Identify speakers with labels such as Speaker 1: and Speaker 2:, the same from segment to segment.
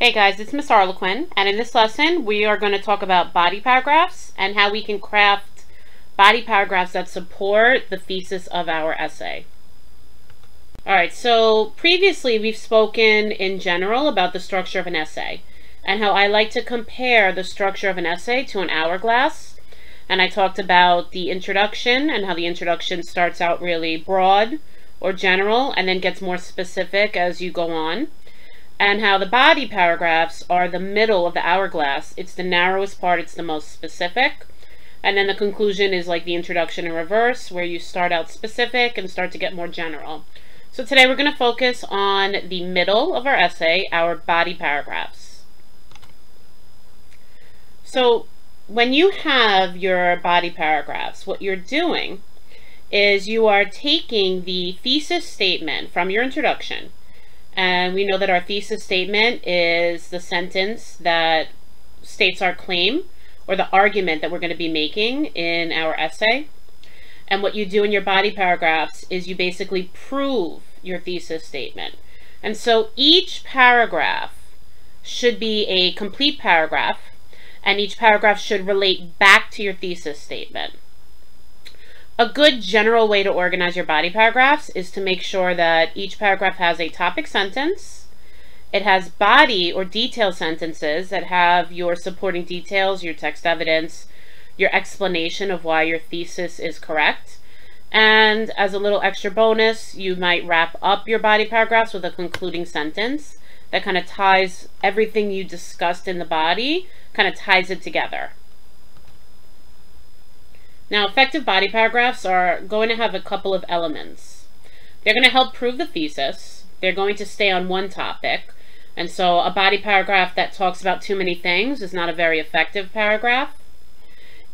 Speaker 1: Hey guys, it's Miss Arlequin, and in this lesson we are going to talk about body paragraphs and how we can craft body paragraphs that support the thesis of our essay. Alright, so previously we've spoken in general about the structure of an essay and how I like to compare the structure of an essay to an hourglass. And I talked about the introduction and how the introduction starts out really broad or general and then gets more specific as you go on. And how the body paragraphs are the middle of the hourglass. It's the narrowest part, it's the most specific. And then the conclusion is like the introduction in reverse, where you start out specific and start to get more general. So today we're going to focus on the middle of our essay, our body paragraphs. So when you have your body paragraphs, what you're doing is you are taking the thesis statement from your introduction. And we know that our thesis statement is the sentence that states our claim or the argument that we're going to be making in our essay. And what you do in your body paragraphs is you basically prove your thesis statement. And so each paragraph should be a complete paragraph, and each paragraph should relate back to your thesis statement. A good general way to organize your body paragraphs is to make sure that each paragraph has a topic sentence. It has body or detail sentences that have your supporting details, your text evidence, your explanation of why your thesis is correct. And as a little extra bonus, you might wrap up your body paragraphs with a concluding sentence that kind of ties everything you discussed in the body, kind of ties it together. Now, effective body paragraphs are going to have a couple of elements. They're going to help prove the thesis. They're going to stay on one topic. And so a body paragraph that talks about too many things is not a very effective paragraph.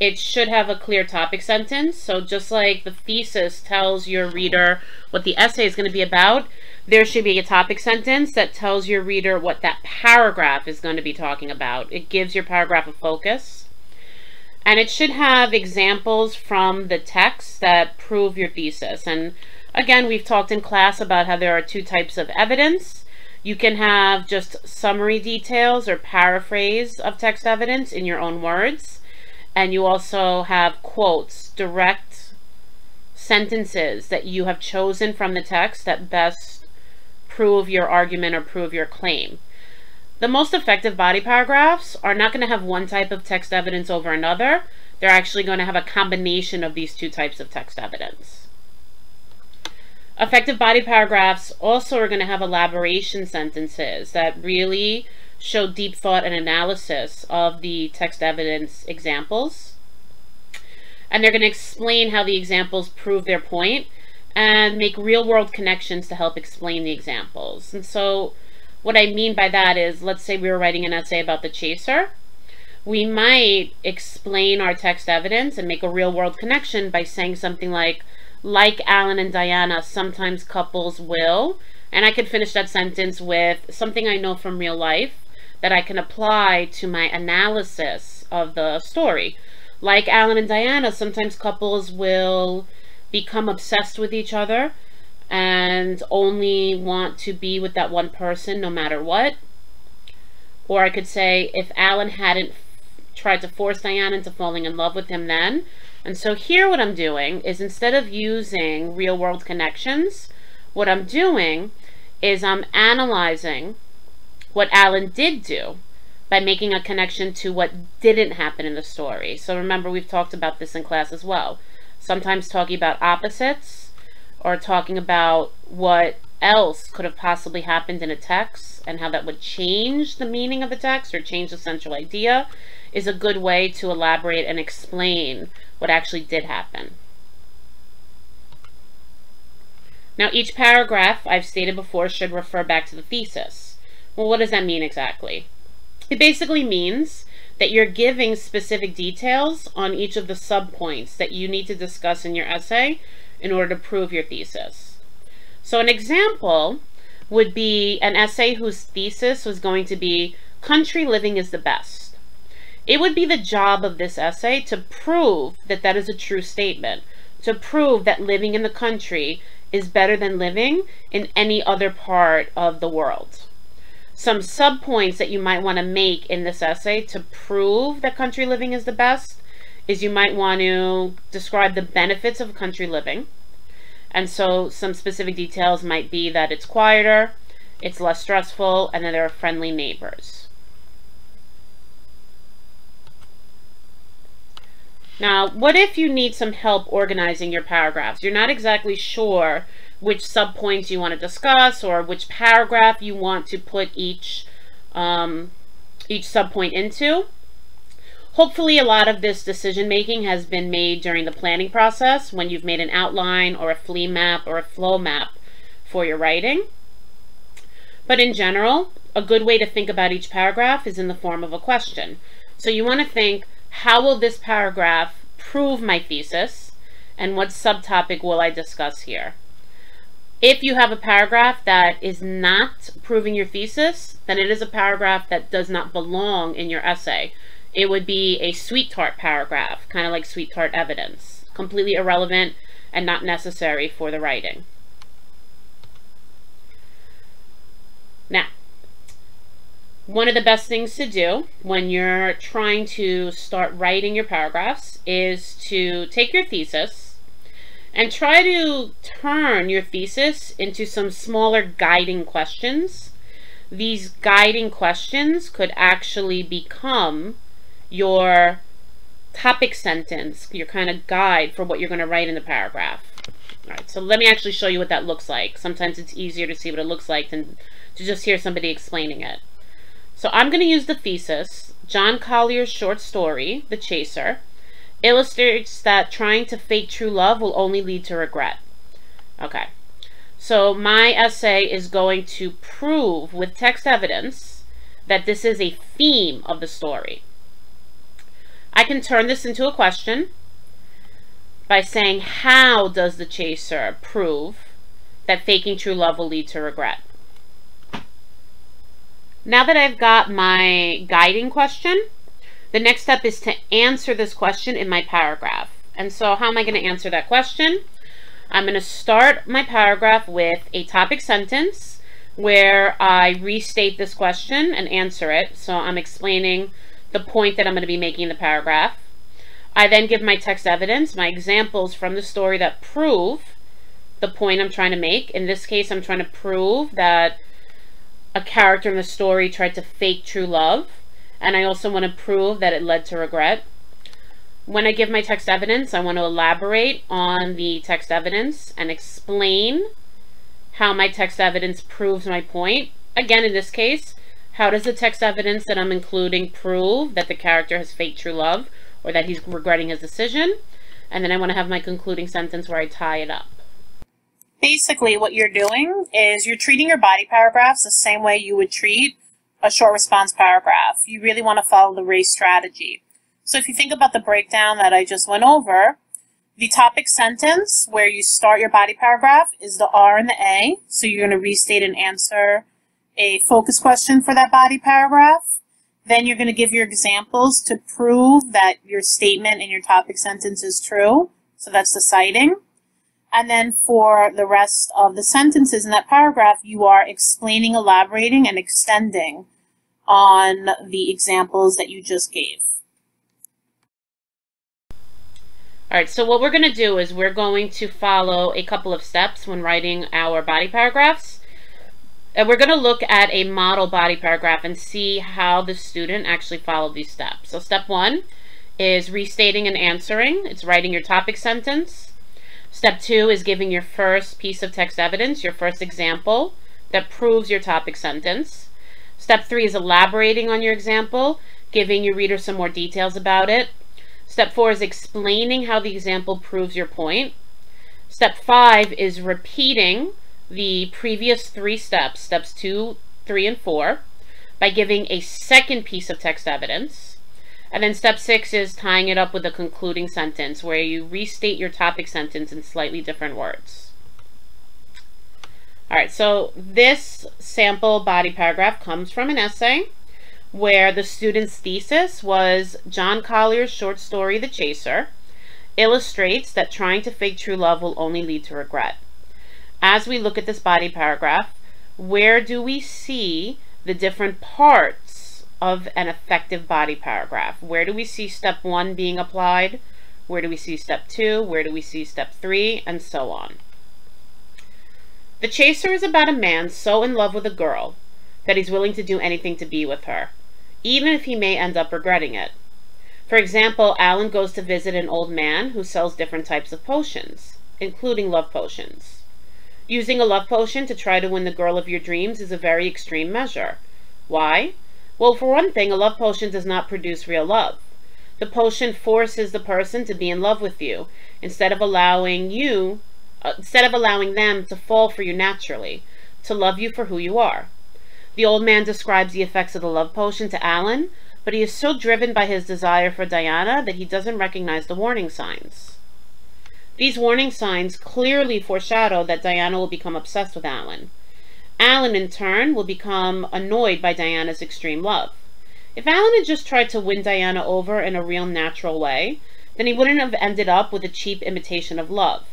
Speaker 1: It should have a clear topic sentence. So just like the thesis tells your reader what the essay is going to be about, there should be a topic sentence that tells your reader what that paragraph is going to be talking about. It gives your paragraph a focus. And it should have examples from the text that prove your thesis. And again, we've talked in class about how there are two types of evidence. You can have just summary details or paraphrase of text evidence in your own words. And you also have quotes, direct sentences that you have chosen from the text that best prove your argument or prove your claim. The most effective body paragraphs are not going to have one type of text evidence over another. They're actually going to have a combination of these two types of text evidence. Effective body paragraphs also are going to have elaboration sentences that really show deep thought and analysis of the text evidence examples. And they're going to explain how the examples prove their point and make real-world connections to help explain the examples. And so what I mean by that is, let's say we were writing an essay about the chaser. We might explain our text evidence and make a real-world connection by saying something like Alan and Diana, sometimes couples will. And I could finish that sentence with something I know from real life that I can apply to my analysis of the story. Like Alan and Diana, sometimes couples will become obsessed with each other and only want to be with that one person no matter what. Or I could say, if Alan hadn't tried to force Diana into falling in love with him then. And so here what I'm doing is, instead of using real-world connections, what I'm doing is I'm analyzing what Alan did do by making a connection to what didn't happen in the story. So remember, we've talked about this in class as well. Sometimes talking about opposites, or talking about what else could have possibly happened in a text and how that would change the meaning of the text or change the central idea, is a good way to elaborate and explain what actually did happen. Now, each paragraph, I've stated before, should refer back to the thesis. Well, what does that mean exactly? It basically means that you're giving specific details on each of the subpoints that you need to discuss in your essay in order to prove your thesis. So an example would be an essay whose thesis was going to be country living is the best. It would be the job of this essay to prove that that is a true statement, to prove that living in the country is better than living in any other part of the world. Some subpoints that you might want to make in this essay to prove that country living is the best is you might want to describe the benefits of country living. And so some specific details might be that it's quieter, it's less stressful, and that there are friendly neighbors. Now, what if you need some help organizing your paragraphs? You're not exactly sure which subpoints you want to discuss or which paragraph you want to put each subpoint into. Hopefully a lot of this decision making has been made during the planning process when you've made an outline or a flea map or a flow map for your writing. But in general, a good way to think about each paragraph is in the form of a question. So you want to think, how will this paragraph prove my thesis, and what subtopic will I discuss here? If you have a paragraph that is not proving your thesis, then it is a paragraph that does not belong in your essay. It would be a sweet tart paragraph, kind of like sweet tart evidence, completely irrelevant and not necessary for the writing. Now, one of the best things to do when you're trying to start writing your paragraphs is to take your thesis and try to turn your thesis into some smaller guiding questions. These guiding questions could actually become your topic sentence, your kind of guide for what you're going to write in the paragraph. All right, so let me actually show you what that looks like. Sometimes it's easier to see what it looks like than to just hear somebody explaining it. So I'm going to use the thesis. John Collier's short story, The Chaser, illustrates that trying to fake true love will only lead to regret. Okay, so my essay is going to prove with text evidence that this is a theme of the story. I can turn this into a question by saying, how does the chaser prove that faking true love will lead to regret? Now that I've got my guiding question, the next step is to answer this question in my paragraph. And so how am I going to answer that question? I'm going to start my paragraph with a topic sentence where I restate this question and answer it. So I'm explaining the point that I'm going to be making in the paragraph. I then give my text evidence, my examples from the story that prove the point I'm trying to make. In this case, I'm trying to prove that a character in the story tried to fake true love, and I also want to prove that it led to regret. When I give my text evidence, I want to elaborate on the text evidence and explain how my text evidence proves my point. Again, in this case, how does the text evidence that I'm including prove that the character has faked true love or that he's regretting his decision? And then I want to have my concluding sentence where I tie it up. Basically, what you're doing is you're treating your body paragraphs the same way you would treat a short response paragraph. You really want to follow the race strategy. So if you think about the breakdown that I just went over, the topic sentence where you start your body paragraph is the R and the A. So you're going to restate and answer a focus question for that body paragraph. Then you're going to give your examples to prove that your statement in your topic sentence is true. So that's the citing. And then for the rest of the sentences in that paragraph, you are explaining, elaborating, and extending on the examples that you just gave. All right, so what we're going to do is we're going to follow a couple of steps when writing our body paragraphs. And we're going to look at a model body paragraph and see how the student actually followed these steps. So step one is restating and answering. It's writing your topic sentence. Step two is giving your first piece of text evidence, your first example that proves your topic sentence. Step three is elaborating on your example, giving your reader some more details about it. Step four is explaining how the example proves your point. Step five is repeating the previous three steps, steps 2, 3, and 4, by giving a second piece of text evidence. And then step 6 is tying it up with a concluding sentence where you restate your topic sentence in slightly different words. All right, so this sample body paragraph comes from an essay where the student's thesis was John Collier's short story, The Chaser, illustrates that trying to fake true love will only lead to regret. As we look at this body paragraph, where do we see the different parts of an effective body paragraph. Where do we see step 1 being applied? Where do we see step 2? Where do we see step 3? And so on. The Chaser is about a man so in love with a girl that he's willing to do anything to be with her, even if he may end up regretting it. For example, Alan goes to visit an old man who sells different types of potions, including love potions. Using a love potion to try to win the girl of your dreams is a very extreme measure. Why? Well, for one thing, a love potion does not produce real love. The potion forces the person to be in love with you instead of allowing them to fall for you naturally, to love you for who you are. The old man describes the effects of the love potion to Alan, but he is so driven by his desire for Diana that he doesn't recognize the warning signs. These warning signs clearly foreshadow that Diana will become obsessed with Alan. Alan, in turn, will become annoyed by Diana's extreme love. If Alan had just tried to win Diana over in a real natural way, then he wouldn't have ended up with a cheap imitation of love,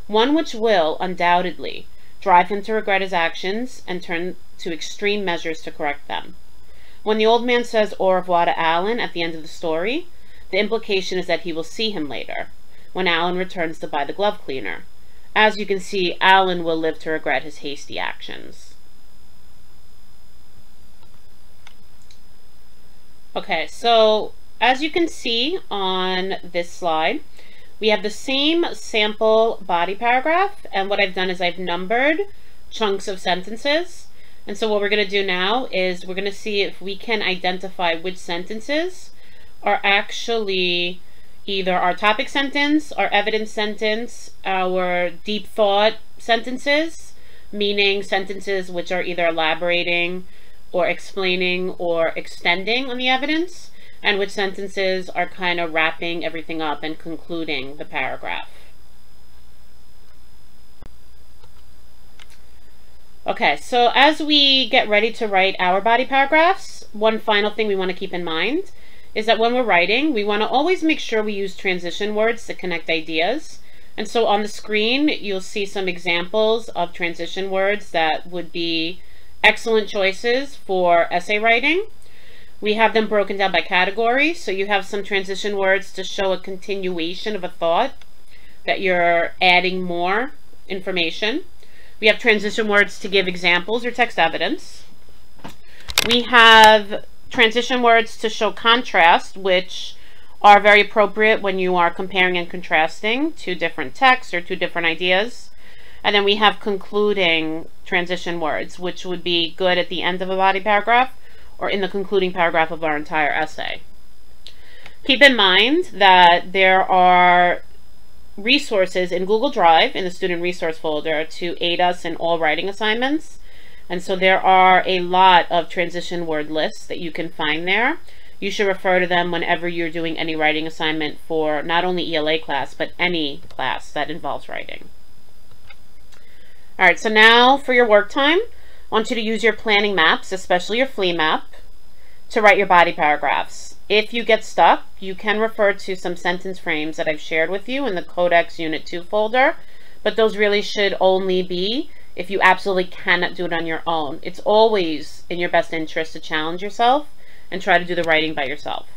Speaker 1: one which will, undoubtedly, drive him to regret his actions and turn to extreme measures to correct them. When the old man says au revoir to Alan at the end of the story, the implication is that he will see him later, when Alan returns to buy the glove cleaner. As you can see, Alan will live to regret his hasty actions. Okay, so as you can see on this slide, we have the same sample body paragraph, and what I've done is I've numbered chunks of sentences. And so what we're going to do now is we're going to see if we can identify which sentences are actually either our topic sentence, our evidence sentence, our deep thought sentences, meaning sentences which are either elaborating or explaining or extending on the evidence, and which sentences are kind of wrapping everything up and concluding the paragraph. Okay, so as we get ready to write our body paragraphs, one final thing we want to keep in mind is that when we're writing, we want to always make sure we use transition words to connect ideas. And so on the screen, you'll see some examples of transition words that would be excellent choices for essay writing. We have them broken down by category, so you have some transition words to show a continuation of a thought, that you're adding more information. We have transition words to give examples or text evidence. We have transition words to show contrast, which are very appropriate when you are comparing and contrasting two different texts or two different ideas. And then we have concluding transition words, which would be good at the end of a body paragraph or in the concluding paragraph of our entire essay. Keep in mind that there are resources in Google Drive in the student resource folder to aid us in all writing assignments. And so there are a lot of transition word lists that you can find there. You should refer to them whenever you're doing any writing assignment for not only ELA class, but any class that involves writing. All right, so now for your work time, I want you to use your planning maps, especially your flea map, to write your body paragraphs. If you get stuck, you can refer to some sentence frames that I've shared with you in the Codex Unit 2 folder, but those really should only be if you absolutely cannot do it on your own. It's always in your best interest to challenge yourself and try to do the writing by yourself.